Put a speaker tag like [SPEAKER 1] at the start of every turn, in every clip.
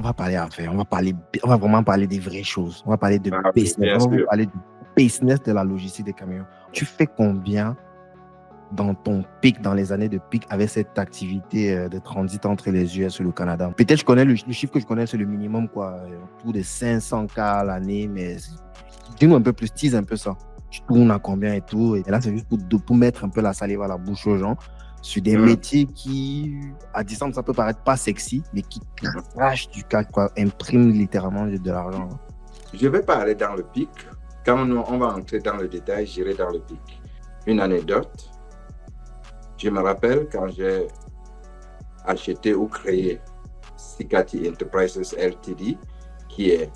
[SPEAKER 1] on va parler affaires, on va vraiment parler des vraies choses. On va parler de
[SPEAKER 2] Ah oui,
[SPEAKER 1] business,
[SPEAKER 2] bien
[SPEAKER 1] on va
[SPEAKER 2] sûr.
[SPEAKER 1] parler du business de la logistique des camions. Tu fais combien dans ton pic, dans les années de pic, avec cette activité de transit entre les US et le Canada? Peut-être je connais le chiffre que je connais, c'est le minimum, quoi, autour de 500K à l'année, mais dis-nous un peu plus, tease un peu ça. Tu tournes à combien et tout. Et là, c'est juste pour mettre un peu la salive à la bouche aux gens sur des métiers qui, à distance, ça peut paraître pas sexy, mais qui crachent du cash, quoi, impriment littéralement de l'argent.
[SPEAKER 2] Je vais pas aller dans le pic. Quand on va entrer dans le détail, j'irai dans le pic. Une anecdote. Je me rappelle quand j'ai acheté ou créé Sikati Enterprises Ltd, qui est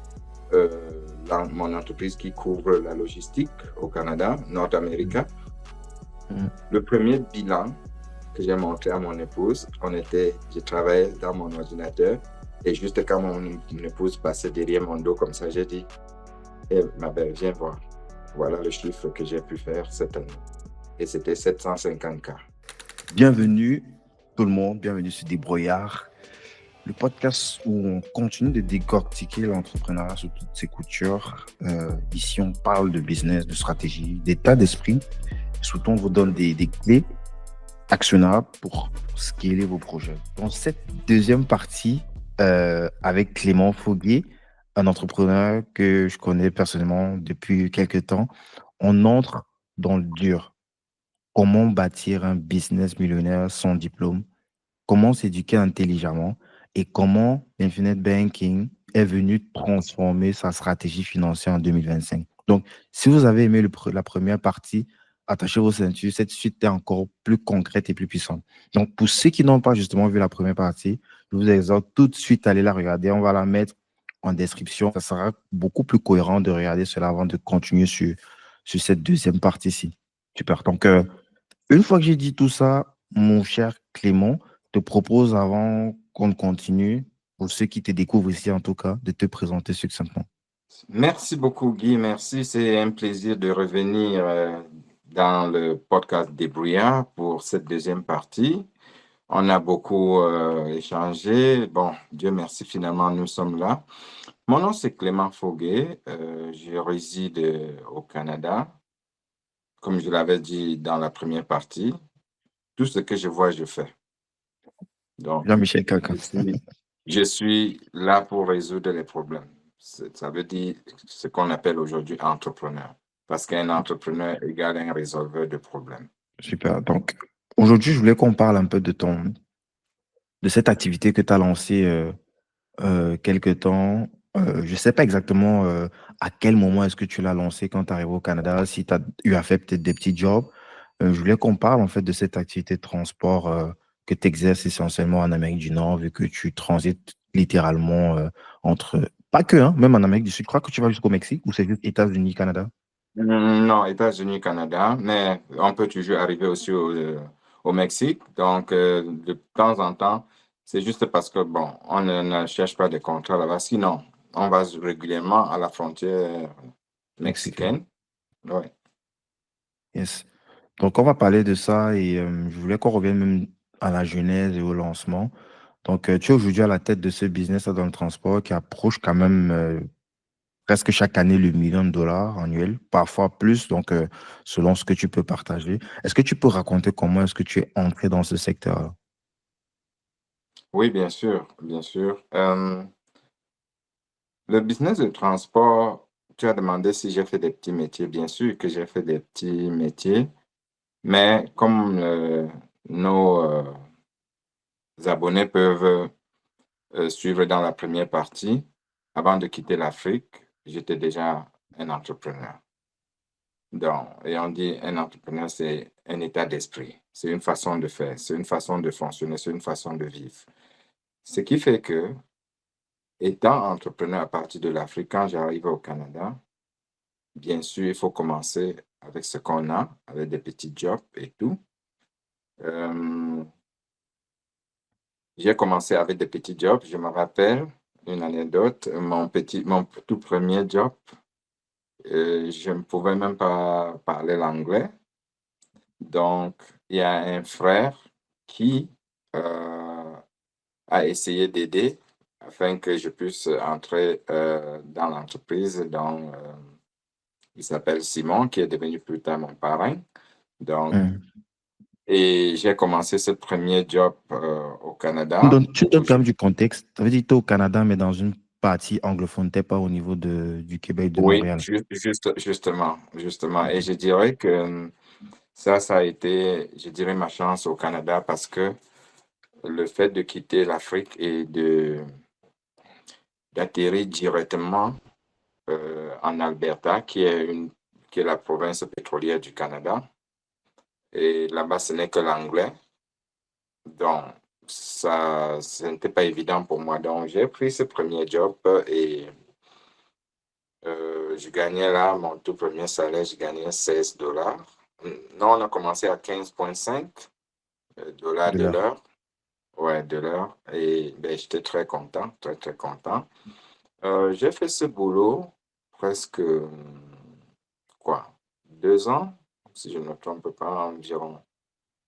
[SPEAKER 2] mon entreprise qui couvre la logistique au Canada, Nord-Amérique. Le premier bilan que j'ai montré à mon épouse, je travaillais dans mon ordinateur et juste quand mon épouse passait derrière mon dos comme ça, j'ai dit, ma belle, viens voir. Voilà le chiffre que j'ai pu faire cette année. Et c'était 750K.
[SPEAKER 1] Bienvenue tout le monde, bienvenue sur Débrouillard, le podcast où on continue de décortiquer l'entrepreneuriat sous toutes ses coutures. Ici, on parle de business, de stratégie, d'état d'esprit. Surtout, on vous donne des clés actionnables pour scaler vos projets. Dans cette deuxième partie, avec Clément Foguet, un entrepreneur que je connais personnellement depuis quelques temps, on entre dans le dur. Comment bâtir un business millionnaire sans diplôme? Comment s'éduquer intelligemment? Et comment l'Infinite Banking est venu transformer sa stratégie financière en 2025. Donc, si vous avez aimé la première partie, attachez vos ceintures. Cette suite est encore plus concrète et plus puissante. Donc, pour ceux qui n'ont pas justement vu la première partie, je vous exhorte tout de suite à aller la regarder. On va la mettre en description. Ça sera beaucoup plus cohérent de regarder cela avant de continuer sur cette deuxième partie-ci. Super. Donc, une fois que j'ai dit tout ça, mon cher Clément, te propose, avant qu'on continue, pour ceux qui te découvrent ici en tout cas, de te présenter succinctement.
[SPEAKER 2] Merci beaucoup, Guy. Merci. C'est un plaisir de revenir dans le podcast Débrouillard pour cette deuxième partie. On a beaucoup échangé. Bon, Dieu merci, finalement, nous sommes là. Mon nom, c'est Clément Foguet. Je réside au Canada. Comme je l'avais dit dans la première partie, tout ce que je vois, je fais. Donc,
[SPEAKER 1] Jean-Michel Cancan.
[SPEAKER 2] je suis là pour résoudre les problèmes. Ça veut dire ce qu'on appelle aujourd'hui entrepreneur. Parce qu'un entrepreneur égale un résolveur de problèmes.
[SPEAKER 1] Super. Donc, aujourd'hui, je voulais qu'on parle un peu de cette activité que tu as lancée quelque temps. Je ne sais pas exactement à quel moment est-ce que tu l'as lancé quand tu arrives au Canada, si tu as eu à faire peut-être des petits jobs. Je voulais qu'on parle en fait de cette activité de transport que tu exerces essentiellement en Amérique du Nord, vu que tu transites littéralement entre, pas que, hein, même en Amérique du Sud. Je crois que tu vas jusqu'au Mexique ou c'est juste États-Unis, Canada?
[SPEAKER 2] Non, États-Unis, Canada, mais on peut toujours arriver aussi au Mexique. Donc, de temps en temps, c'est juste parce que, bon, on ne cherche pas de contrat là-bas. Sinon, on va régulièrement à la frontière
[SPEAKER 1] Mexicain.
[SPEAKER 2] mexicaine. Oui.
[SPEAKER 1] Yes. Donc, on va parler de ça et je voulais qu'on revienne même à la genèse et au lancement. Donc, tu es aujourd'hui à la tête de ce business dans le transport qui approche quand même presque chaque année le $1 million annuel, parfois plus, donc selon ce que tu peux partager. Est-ce que tu peux raconter comment est-ce que tu es entré dans ce secteur?
[SPEAKER 2] Oui, bien sûr, bien sûr. Le business de transport, tu as demandé si j'ai fait des petits métiers. Bien sûr que j'ai fait des petits métiers, mais comme nos abonnés peuvent suivre dans la première partie, avant de quitter l'Afrique, j'étais déjà un entrepreneur. Donc, et on dit un entrepreneur, c'est un état d'esprit, c'est une façon de faire, c'est une façon de fonctionner, c'est une façon de vivre. Ce qui fait que, étant entrepreneur à partir de l'Afrique, quand j'arrive au Canada, bien sûr, il faut commencer avec ce qu'on a, avec des petits jobs et tout. J'ai commencé avec des petits jobs. Je me rappelle une anecdote, mon tout premier job, je ne pouvais même pas parler l'anglais. Donc, il y a un frère qui a essayé d'aider afin que je puisse entrer dans l'entreprise dont il s'appelle Simon, qui est devenu plus tard mon parrain. Donc, et j'ai commencé ce premier job au Canada.
[SPEAKER 1] Tu me donnes quand même du contexte. Ça veut dire que tu es au Canada, mais dans une partie anglophone, tu n'es pas au niveau du Québec, de
[SPEAKER 2] Oui,
[SPEAKER 1] Montréal.
[SPEAKER 2] justement. Et je dirais que ça a été, je dirais, ma chance au Canada parce que le fait de quitter l'Afrique et d'atterrir directement en Alberta, qui est la province pétrolière du Canada. Et là-bas, ce n'est que l'anglais. Donc, ce n'était pas évident pour moi. Donc, j'ai pris ce premier job et je gagnais là, mon tout premier salaire, je gagnais 16 dollars. Non, on a commencé à 15,5 dollars
[SPEAKER 1] De
[SPEAKER 2] de
[SPEAKER 1] là.
[SPEAKER 2] l'heure. Ouais, de l'heure. Et ben, j'étais très content, très, très content. J'ai fait ce boulot presque, quoi, 2 ans, si je ne me trompe pas, environ.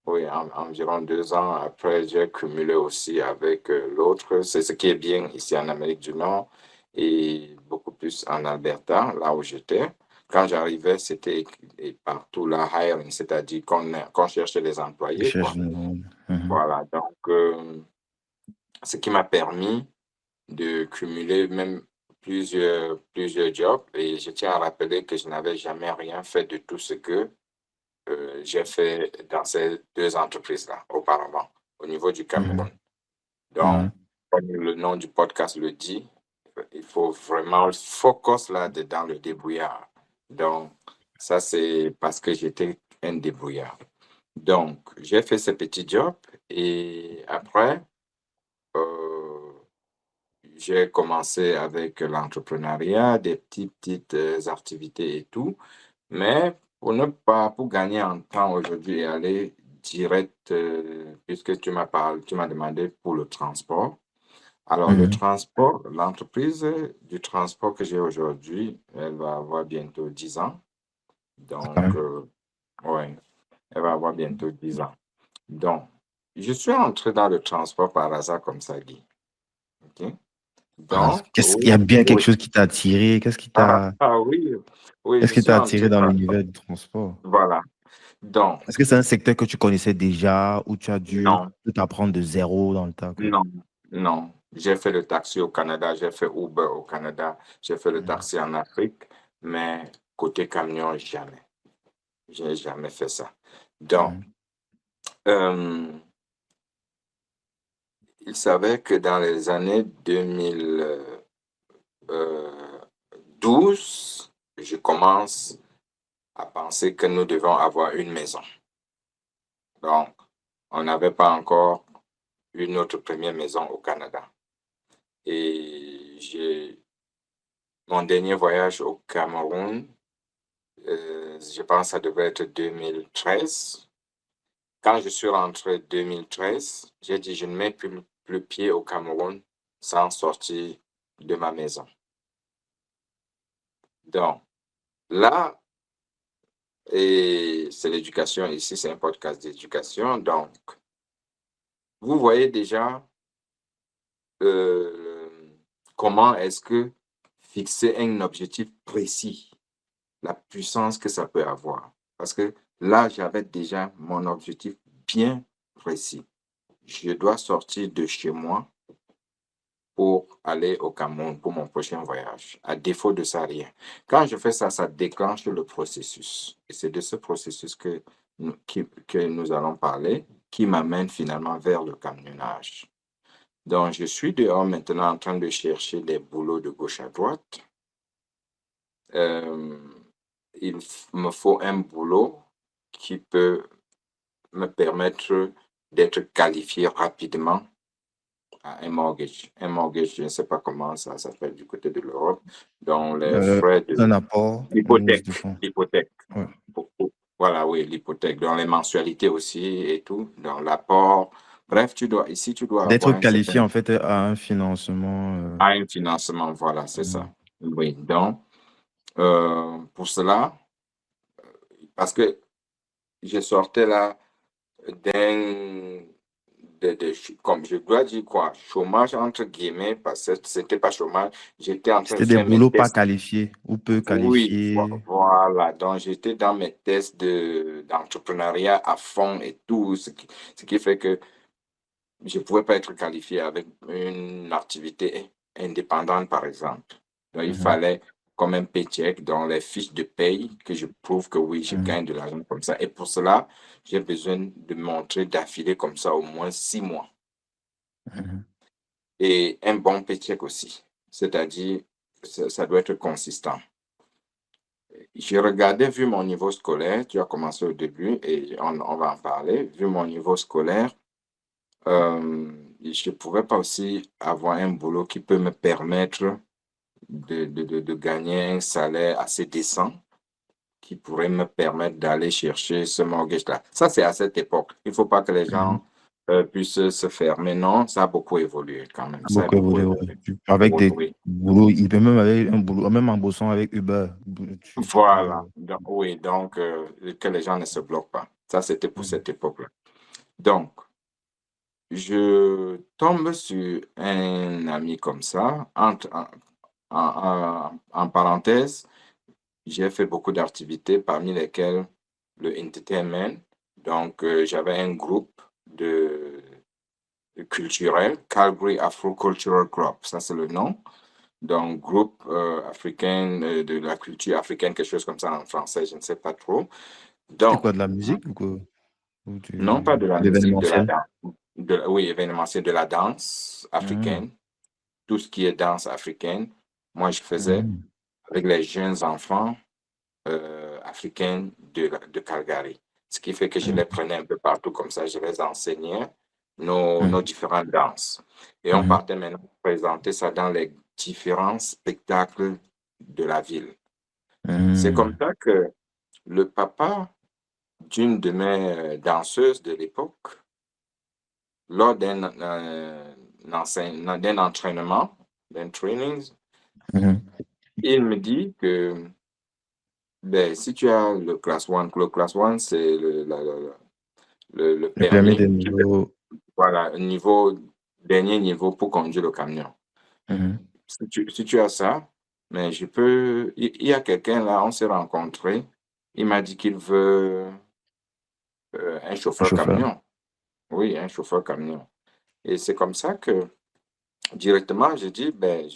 [SPEAKER 2] Oui, environ 2 ans. Après, j'ai cumulé aussi avec l'autre. C'est ce qui est bien ici en Amérique du Nord et beaucoup plus en Alberta, là où j'étais. Quand j'arrivais, c'était partout la hiring, c'est-à-dire qu'on cherchait les employés,
[SPEAKER 1] Recherche
[SPEAKER 2] quoi.
[SPEAKER 1] de monde. Mhm.
[SPEAKER 2] Voilà, donc ce qui m'a permis de cumuler même plusieurs jobs. Et je tiens à rappeler que je n'avais jamais rien fait de tout ce que j'ai fait dans ces deux entreprises-là auparavant, au niveau du Cameroun.
[SPEAKER 1] Mhm.
[SPEAKER 2] Donc,
[SPEAKER 1] Mhm.
[SPEAKER 2] comme le nom du podcast le dit, il faut vraiment focus là dedans le débrouillard. Donc, ça, c'est parce que j'étais un débrouillard. Donc, j'ai fait ce petit job et après, euh, j'ai commencé avec l'entrepreneuriat, des petites activités et tout. Mais pour gagner en temps aujourd'hui et aller direct, puisque tu m'as demandé pour le transport. Alors, le
[SPEAKER 1] Mhm.
[SPEAKER 2] transport, l'entreprise du transport que j'ai aujourd'hui, elle va avoir bientôt 10 ans.
[SPEAKER 1] Quand
[SPEAKER 2] Donc,
[SPEAKER 1] même.
[SPEAKER 2] ouais, elle va avoir bientôt 10 ans. Donc, je suis entré dans le transport par hasard comme ça, Guy. OK? Donc,
[SPEAKER 1] Qu'est-ce qu'il y
[SPEAKER 2] oui,
[SPEAKER 1] a bien quelque
[SPEAKER 2] oui.
[SPEAKER 1] chose qui t'a attiré?
[SPEAKER 2] Oui, oui,
[SPEAKER 1] Qu'est-ce
[SPEAKER 2] je
[SPEAKER 1] qui
[SPEAKER 2] suis
[SPEAKER 1] t'a attiré
[SPEAKER 2] entré
[SPEAKER 1] dans
[SPEAKER 2] par...
[SPEAKER 1] l'univers du transport?
[SPEAKER 2] Voilà. Donc,
[SPEAKER 1] Est-ce que c'est un secteur que tu connaissais déjà ou tu as dû
[SPEAKER 2] non.
[SPEAKER 1] tout apprendre de zéro dans le tas, quoi?
[SPEAKER 2] Non, non. J'ai fait le taxi au Canada, j'ai fait Uber au Canada, j'ai fait le
[SPEAKER 1] Mhm.
[SPEAKER 2] taxi en Afrique, mais côté camion, jamais. J'ai jamais fait ça. Donc,
[SPEAKER 1] Mhm.
[SPEAKER 2] euh, il savait que dans les années 2012, je commence à penser que nous devons avoir une maison. Donc, on n'avait pas encore eu notre première maison au Canada. Et mon dernier voyage au Cameroun, je pense que ça devait être 2013. Quand je suis rentré 2013, j'ai dit je ne mets plus le pied au Cameroun sans sortir de ma maison. Donc là, et c'est l'éducation ici, c'est un podcast d'éducation. Donc, vous voyez déjà euh, comment est-ce que fixer un objectif précis, la puissance que ça peut avoir. Parce que là, j'avais déjà mon objectif bien précis. Je dois sortir de chez moi pour aller au Cameroun pour mon prochain voyage. À défaut de ça, rien. Quand je fais ça, ça déclenche le processus. Et c'est de ce processus que nous allons parler, qui m'amène finalement vers le camionnage. Donc, je suis dehors maintenant en train de chercher des boulots de gauche à droite. Euh, me faut un boulot qui peut me permettre d'être qualifié rapidement à un mortgage. Un mortgage, je ne sais pas comment ça s'appelle du côté de l'Europe, dont les frais de
[SPEAKER 1] Un apport, une mise
[SPEAKER 2] l'hypothèque.
[SPEAKER 1] de fonds.
[SPEAKER 2] L'hypothèque.
[SPEAKER 1] Ouais.
[SPEAKER 2] Voilà, oui, l'hypothèque. Dans les mensualités aussi et tout, dans l'apport. Bref, ici, tu dois
[SPEAKER 1] D'être
[SPEAKER 2] avoir un
[SPEAKER 1] qualifié
[SPEAKER 2] certain
[SPEAKER 1] en fait à un financement.
[SPEAKER 2] à un financement. Voilà, c'est ça.
[SPEAKER 1] Mhm.
[SPEAKER 2] Oui, donc, pour cela, parce que je sortais là d'un comme je dois dire quoi, chômage entre guillemets, parce que c'était pas chômage, j'étais en train de
[SPEAKER 1] C'était des
[SPEAKER 2] faire mes
[SPEAKER 1] boulots pas
[SPEAKER 2] tests.
[SPEAKER 1] qualifiés ou peu
[SPEAKER 2] Oui,
[SPEAKER 1] qualifiés.
[SPEAKER 2] voilà. Donc, j'étais dans mes tests d'entrepreneuriat à fond et tout, ce qui fait que je ne pouvais pas être qualifié avec une activité indépendante, par exemple. Donc, il
[SPEAKER 1] Mhm,
[SPEAKER 2] fallait comme un paycheck dans les fiches de paye que je prouve que oui, je
[SPEAKER 1] mhm,
[SPEAKER 2] gagne de l'argent comme ça. Et pour cela, j'ai besoin de montrer d'affilée comme ça au moins 6 mois.
[SPEAKER 1] mhm,
[SPEAKER 2] Et un bon paycheck aussi. C'est-à-dire, ça doit être consistant. J'ai regardé, vu mon niveau scolaire, tu as commencé au début et on va en parler, vu mon niveau scolaire, je ne pouvais pas aussi avoir un boulot qui peut me permettre de gagner un salaire assez décent, qui pourrait me permettre d'aller chercher ce mortgage-là. Ça, c'est à cette époque. Il ne faut pas que les
[SPEAKER 1] mhm.
[SPEAKER 2] gens puissent se fermer. Non, ça a beaucoup évolué quand même. Ça a
[SPEAKER 1] Beaucoup
[SPEAKER 2] beaucoup
[SPEAKER 1] évolué,
[SPEAKER 2] évolué.
[SPEAKER 1] ouais. Avec
[SPEAKER 2] Oui,
[SPEAKER 1] des
[SPEAKER 2] oui.
[SPEAKER 1] boulots, il peut même avec un boulot, même en bossant avec Uber, tu peux.
[SPEAKER 2] Voilà. Oui, donc que les gens ne se bloquent pas. Ça, c'était pour
[SPEAKER 1] Mhm,
[SPEAKER 2] cette époque-là. Donc, je tombe sur un ami comme ça. En parenthèse, j'ai fait beaucoup d'activités, parmi lesquelles le entertainment. Donc, j'avais un groupe culturel, Calgary Afro Cultural Group, ça c'est le nom. Donc, groupe africain de la culture africaine, quelque chose comme ça en français, je ne sais pas trop.
[SPEAKER 1] C'était
[SPEAKER 2] Donc,
[SPEAKER 1] quoi, de la musique ou quoi? Ou
[SPEAKER 2] non pas de la musique, de la
[SPEAKER 1] l'événementiel?
[SPEAKER 2] danse. Oui, événement, c'est de la danse
[SPEAKER 1] Mhm,
[SPEAKER 2] africaine, tout ce qui est danse africaine. Moi, je faisais
[SPEAKER 1] mhm,
[SPEAKER 2] avec les jeunes enfants africains de Calgary. Ce qui fait que je les
[SPEAKER 1] mhm,
[SPEAKER 2] prenais un peu partout comme ça, je les enseignais nos
[SPEAKER 1] mhm,
[SPEAKER 2] différentes danses. Et on
[SPEAKER 1] mhm,
[SPEAKER 2] partait maintenant présenter ça dans les différents spectacles de la ville. C'est comme
[SPEAKER 1] mhm,
[SPEAKER 2] ça que le papa d'une de mes danseuses de l'époque, lors d'un entraînement, d'un training,
[SPEAKER 1] mhm.
[SPEAKER 2] il me dit que ben, si tu as le class one, c'est le
[SPEAKER 1] Le permis de
[SPEAKER 2] permis,
[SPEAKER 1] niveau.
[SPEAKER 2] voilà, dernier niveau pour conduire le camion.
[SPEAKER 1] Mhm.
[SPEAKER 2] Si tu as ça, mais il y a quelqu'un là, on s'est rencontrés, il m'a dit qu'il veut un
[SPEAKER 1] Un
[SPEAKER 2] chauffeur
[SPEAKER 1] chauffeur.
[SPEAKER 2] camion. Oui, un chauffeur camion. Et c'est comme ça que directement, j'ai dit, ben,